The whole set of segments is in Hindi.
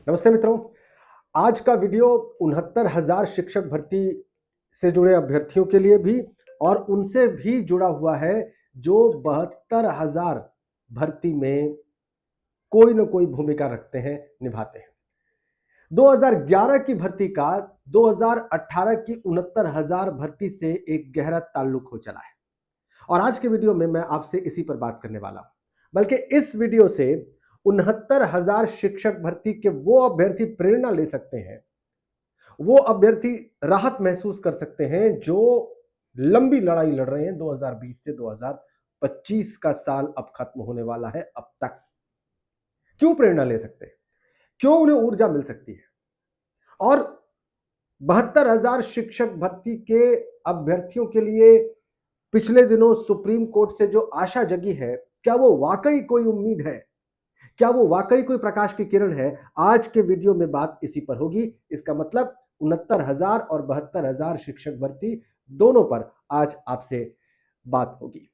नमस्ते मित्रों। आज का वीडियो 69,000 शिक्षक भर्ती से जुड़े अभ्यर्थियों के लिए भी और उनसे भी जुड़ा हुआ है जो 72,000 भर्ती में कोई ना कोई भूमिका रखते हैं, निभाते हैं। 2011 की भर्ती का 2018 की 69,000 भर्ती से एक गहरा ताल्लुक हो चला है और आज के वीडियो में मैं आपसे इसी पर बात करने वाला हूं। बल्कि इस वीडियो से 69,000 शिक्षक भर्ती के वो अभ्यर्थी प्रेरणा ले सकते हैं, वो अभ्यर्थी राहत महसूस कर सकते हैं जो लंबी लड़ाई लड़ रहे हैं। 2020 से 2025 का साल अब खत्म होने वाला है। अब तक क्यों प्रेरणा ले सकते हैं, क्यों उन्हें ऊर्जा मिल सकती है और 72,000 शिक्षक भर्ती के अभ्यर्थियों के लिए पिछले दिनों सुप्रीम कोर्ट से जो आशा जगी है, क्या वो वाकई कोई उम्मीद है, क्या वो वाकई कोई प्रकाश की किरण है? आज के वीडियो में बात इसी पर होगी। इसका मतलब 69,000 और 72,000 शिक्षक भर्ती दोनों पर आज आपसे बात होगी।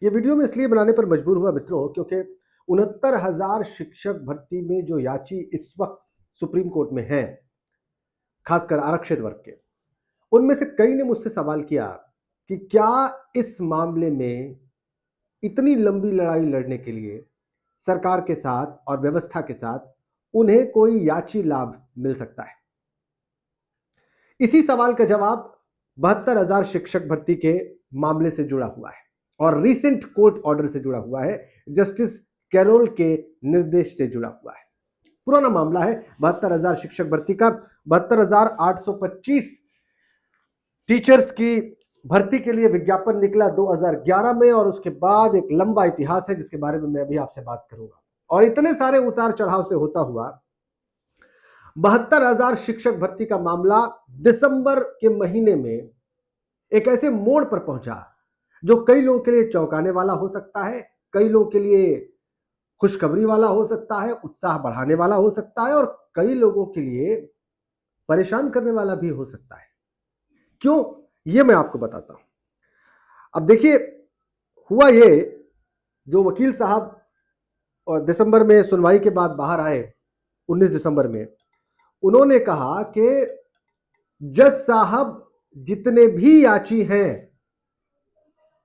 ये वीडियो मैं इसलिए बनाने पर मजबूर हुआ मित्रों, क्योंकि 69,000 शिक्षक भर्ती में जो याची इस वक्त सुप्रीम कोर्ट में हैं, खासकर आरक्षित वर्ग के, उनमें से कई ने मुझसे सवाल किया कि क्या इस मामले में इतनी लंबी लड़ाई लड़ने के लिए सरकार के साथ और व्यवस्था के साथ उन्हें कोई याची लाभ मिल सकता है? इसी सवाल का जवाब 72,000 शिक्षक भर्ती के मामले से जुड़ा हुआ है और रीसेंट कोर्ट ऑर्डर से जुड़ा हुआ है, जस्टिस कैरोल के निर्देश से जुड़ा हुआ है। पुराना मामला है 72,000 शिक्षक भर्ती का। 72,825 टीचर्स की भर्ती के लिए विज्ञापन निकला 2011 में और उसके बाद एक लंबा इतिहास है जिसके बारे में मैं अभी आपसे बात करूंगा। और इतने सारे उतार चढ़ाव से होता हुआ 72,000 शिक्षक भर्ती का मामला दिसंबर के महीने में एक ऐसे मोड़ पर पहुंचा जो कई लोगों के लिए चौंकाने वाला हो सकता है, कई लोगों के लिए खुशखबरी वाला हो सकता है, उत्साह बढ़ाने वाला हो सकता है और कई लोगों के लिए परेशान करने वाला भी हो सकता है। क्यों, ये मैं आपको बताता हूं। अब देखिए, हुआ ये, जो वकील साहब और दिसंबर में सुनवाई के बाद बाहर आए 19 दिसंबर में, उन्होंने कहा कि जज साहब जितने भी याची हैं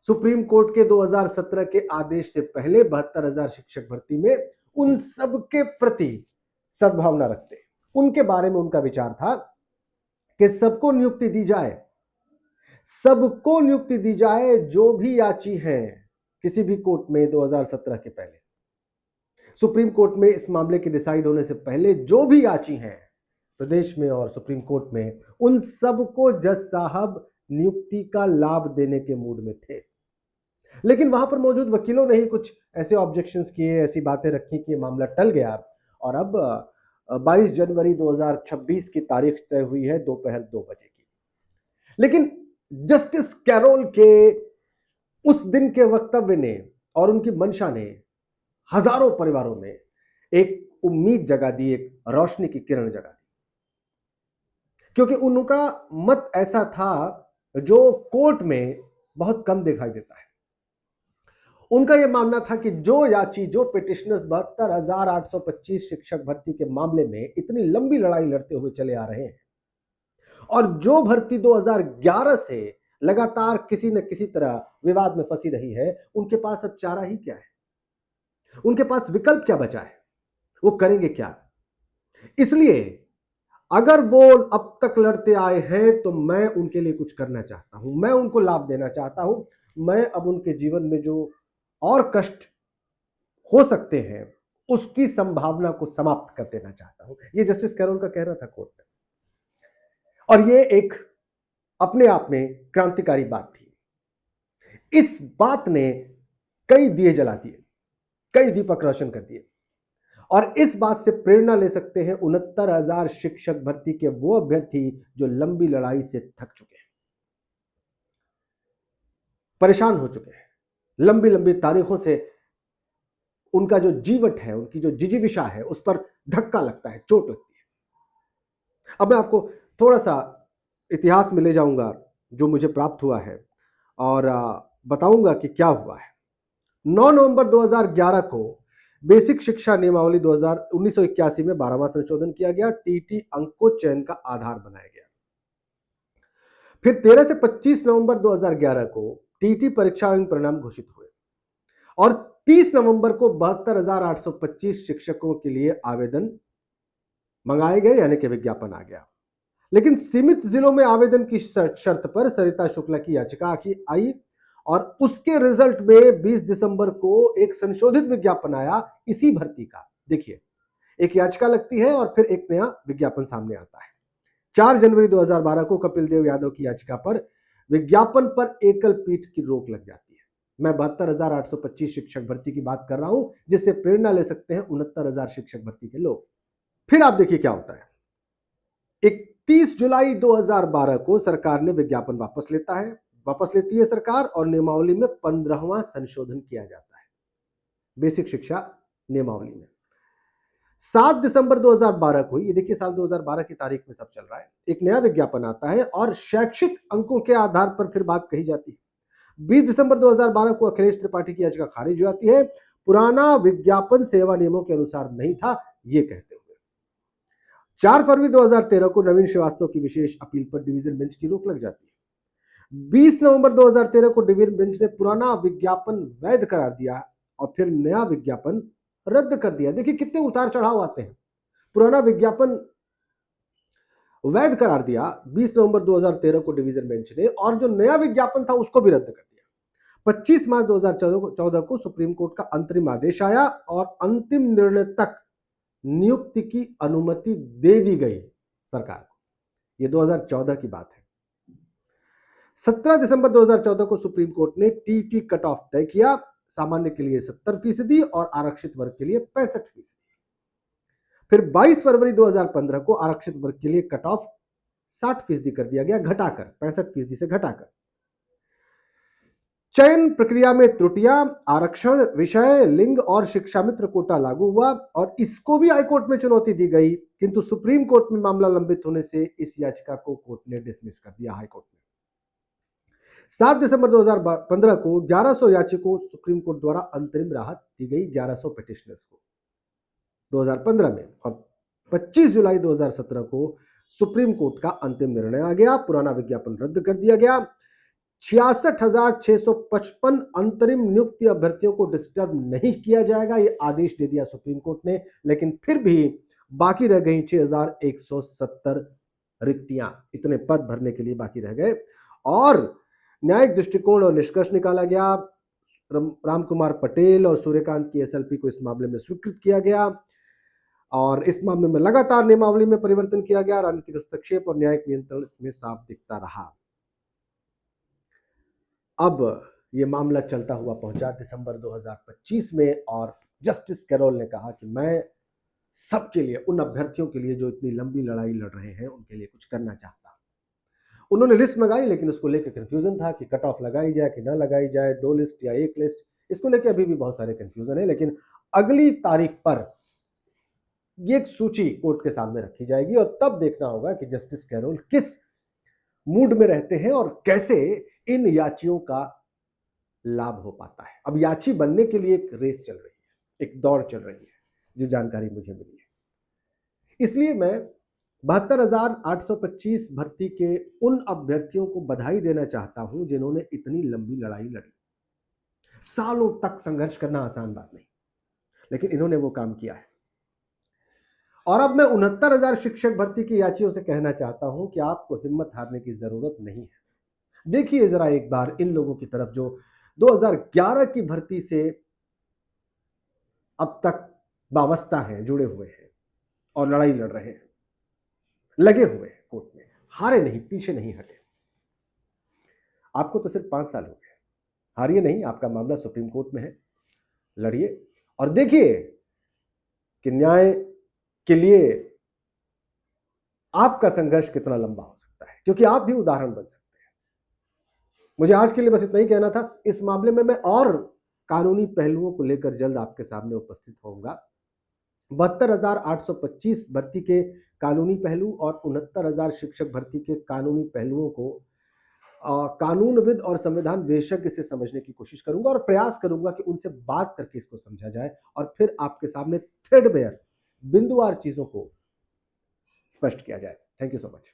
सुप्रीम कोर्ट के 2017 के आदेश से पहले 72,000 शिक्षक भर्ती में, उन सब के प्रति सद्भावना रखते, उनके बारे में उनका विचार था कि सबको नियुक्ति दी जाए, सबको नियुक्ति दी जाए जो भी याची हैं किसी भी कोर्ट में 2017 के पहले, सुप्रीम कोर्ट में इस मामले के डिसाइड होने से पहले जो भी याची हैं प्रदेश में और सुप्रीम कोर्ट में, उन सबको जज साहब नियुक्ति का लाभ देने के मूड में थे। लेकिन वहां पर मौजूद वकीलों ने ही कुछ ऐसे ऑब्जेक्शंस किए, ऐसी बातें रखी कि मामला टल गया और अब 22 जनवरी 2026 की तारीख तय हुई है दोपहर 2 बजे की। लेकिन जस्टिस कैरोल के उस दिन के वक्तव्य ने और उनकी मंशा ने हजारों परिवारों में एक उम्मीद जगा दी, एक रोशनी की किरण जगा दी, क्योंकि उनका मत ऐसा था जो कोर्ट में बहुत कम दिखाई देता है। उनका यह मानना था कि जो याची, जो पिटिशनर्स 72,825 शिक्षक भर्ती के मामले में इतनी लंबी लड़ाई लड़ते हुए चले आ रहे हैं और जो भर्ती 2011 से लगातार किसी न किसी तरह विवाद में फंसी रही है, उनके पास अब चारा ही क्या है, उनके पास विकल्प क्या बचा है, वो करेंगे क्या? इसलिए अगर वो अब तक लड़ते आए हैं तो मैं उनके लिए कुछ करना चाहता हूं, मैं उनको लाभ देना चाहता हूं। मैं अब उनके जीवन में जो और कष्ट हो सकते हैं उसकी संभावना को समाप्त कर देना चाहता हूं। ये जस्टिस कैरोल का कहना था कोर्ट में और ये एक अपने आप में क्रांतिकारी बात थी। इस बात ने कई दिए जला दिए, कई दीपक रोशन कर दिए और इस बात से प्रेरणा ले सकते हैं 69,000 शिक्षक भर्ती के वो अभ्यर्थी जो लंबी लड़ाई से थक चुके हैं, परेशान हो चुके हैं, लंबी लंबी तारीखों से उनका जो जीवट है, उनकी जो जिजीविषा है, उस पर धक्का लगता है, चोट लगती है। अब मैं आपको थोड़ा सा इतिहास में ले जाऊंगा जो मुझे प्राप्त हुआ है और बताऊंगा कि क्या हुआ है। 9 नवंबर 2011 को बेसिक शिक्षा नियमावली 1981 में 12वां संशोधन किया गया। टीटी अंक को चयन का आधार बनाया गया। फिर 13 से 25 नवंबर 2011 को टीटी परीक्षा एवं परिणाम घोषित हुए और 30 नवंबर को 72,825 शिक्षकों के लिए आवेदन मंगाए गए, यानी कि विज्ञापन आ गया। लेकिन सीमित जिलों में आवेदन की शर्त पर सरिता शुक्ला की याचिका आई और उसके रिजल्ट में 20 दिसंबर को एक संशोधित विज्ञापन आया इसी भर्ती का। देखिए, एक याचिका लगती है और फिर एक नया विज्ञापन सामने आता है। 4 जनवरी 2012 को कपिल देव यादव की याचिका पर विज्ञापन पर एकल पीठ की रोक लग जाती है। मैं 72,825 शिक्षक भर्ती की बात कर रहा हूं, जिससे प्रेरणा ले सकते हैं 69,000 शिक्षक भर्ती के लोग। फिर आप देखिए क्या होता है। 31 जुलाई 2012 को सरकार ने विज्ञापन वापस लेती है सरकार और नियमावली में 15वां संशोधन किया जाता है, बेसिक शिक्षा नियमावली में। 7 दिसंबर 2012 को, ये देखिए साल 2012 की तारीख में सब चल रहा है, एक नया विज्ञापन आता है और शैक्षिक अंकों के आधार पर फिर बात कही जाती है। 20 दिसंबर 2012 को अखिलेश त्रिपाठी की याचिका खारिज हो जाती है। पुराना विज्ञापन सेवा नियमों के अनुसार नहीं था, ये कहते हुए 4 फरवरी 2013 को नवीन श्रीवास्तव की विशेष अपील पर डिवीजन बेंच की रोक लग जाती है। 20 नवंबर 2013 को डिवीजन बेंच ने पुराना विज्ञापन वैध करार दिया और फिर नया विज्ञापन रद्द कर दिया। देखिए कितने उतार चढ़ाव आते हैं। पुराना विज्ञापन वैध करार दिया 20 नवंबर 2013 को डिवीजन बेंच ने, और जो नया विज्ञापन था उसको भी रद्द कर दिया। 25 मार्च 2014 को सुप्रीम कोर्ट का अंतरिम आदेश आया और अंतिम निर्णय तक नियुक्ति की अनुमति दे दी गई सरकार को। यह 2014 की बात है। 17 दिसंबर 2014 को सुप्रीम कोर्ट ने टीटी कट ऑफ तय किया, सामान्य के लिए 70% और आरक्षित वर्ग के लिए 65%। फिर 22 फरवरी 2015 को आरक्षित वर्ग के लिए कट ऑफ 60% कर दिया गया, घटाकर 65% से घटाकर। चयन प्रक्रिया में त्रुटियां, आरक्षण, विषय, लिंग और शिक्षा मित्र कोटा लागू हुआ और इसको भी हाईकोर्ट में चुनौती दी गई, किंतु सुप्रीम कोर्ट में मामला लंबित होने से इस याचिका को कोर्ट ने डिसमिस कर दिया, हाईकोर्ट ने। 7 दिसंबर 2015 को 1100 याचिकों सुप्रीम कोर्ट द्वारा अंतरिम राहत दी गई 1100 पिटिशनर्स को 2015 में, और 25 जुलाई 2017 को सुप्रीम कोर्ट का अंतिम निर्णय आ गया। पुराना विज्ञापन रद्द कर दिया गया। 66,655 अंतरिम नियुक्ति अभ्यर्थियों को डिस्टर्ब नहीं किया जाएगा, यह आदेश दे दिया सुप्रीम कोर्ट ने। लेकिन फिर भी बाकी रह गई 6,170 रिक्तियां, इतने पद भरने के लिए बाकी रह गए और न्यायिक दृष्टिकोण और निष्कर्ष निकाला गया। राम कुमार पटेल और सूर्यकांत की एसएलपी को इस मामले में स्वीकृत किया गया और इस मामले में लगातार नियमावली में परिवर्तन किया गया। राजनीतिक हस्तक्षेप और न्यायिक नियंत्रण इसमें साफ दिखता रहा। अब यह मामला चलता हुआ पहुंचा दिसंबर 2025 में और जस्टिस कैरोल ने कहा कि मैं सबके लिए, उन अभ्यर्थियों के लिए जो इतनी लंबी लड़ाई लड़ रहे हैं, उनके लिए कुछ करना चाहता। उन्होंने लिस्ट मंगाई, लेकिन उसको लेकर कंफ्यूजन था कि कट ऑफ लगाई जाए कि ना लगाई जाए, 2 लिस्ट या 1 लिस्ट, इसको लेकर अभी भी बहुत सारे कंफ्यूजन है। लेकिन अगली तारीख पर ये एक सूची कोर्ट के सामने रखी जाएगी और तब देखना होगा कि जस्टिस कैरोल किस मूड में रहते हैं और कैसे इन याचियों का लाभ हो पाता है। अब याची बनने के लिए एक रेस चल रही है, एक दौड़ चल रही है, जो जानकारी मुझे मिली है। इसलिए मैं 72,825 भर्ती के उन अभ्यर्थियों को बधाई देना चाहता हूं जिन्होंने इतनी लंबी लड़ाई लड़ी। सालों तक संघर्ष करना आसान बात नहीं, लेकिन इन्होंने वो काम किया है। और अब मैं 69,000 शिक्षक भर्ती की याचियों से कहना चाहता हूं कि आपको हिम्मत हारने की जरूरत नहीं है। देखिए जरा एक बार इन लोगों की तरफ जो 2011 की भर्ती से अब तक वाबस्ता है, जुड़े हुए हैं और लड़ाई लड़ रहे हैं, लगे हुए हैं कोर्ट में, हारे नहीं, पीछे नहीं हटे। आपको तो सिर्फ 5 साल हो गए, हारिए नहीं, आपका मामला सुप्रीम कोर्ट में है, लड़िए और देखिए कि न्याय के लिए आपका संघर्ष कितना लंबा हो सकता है, क्योंकि आप भी उदाहरण बन सकते हैं। मुझे आज के लिए बस इतना ही कहना था। इस मामले में मैं और कानूनी पहलुओं को लेकर जल्द आपके सामने उपस्थित होऊंगा। 72,825 भर्ती के कानूनी पहलू और 69,000 शिक्षक भर्ती के कानूनी पहलुओं को कानूनविद और संविधान विशेषज्ञ से समझने की कोशिश करूंगा और प्रयास करूंगा कि उनसे बात करके इसको समझा जाए और फिर आपके सामने थ्रेडबेयर बिंदुवार चीजों को स्पष्ट किया जाए। Thank you so much.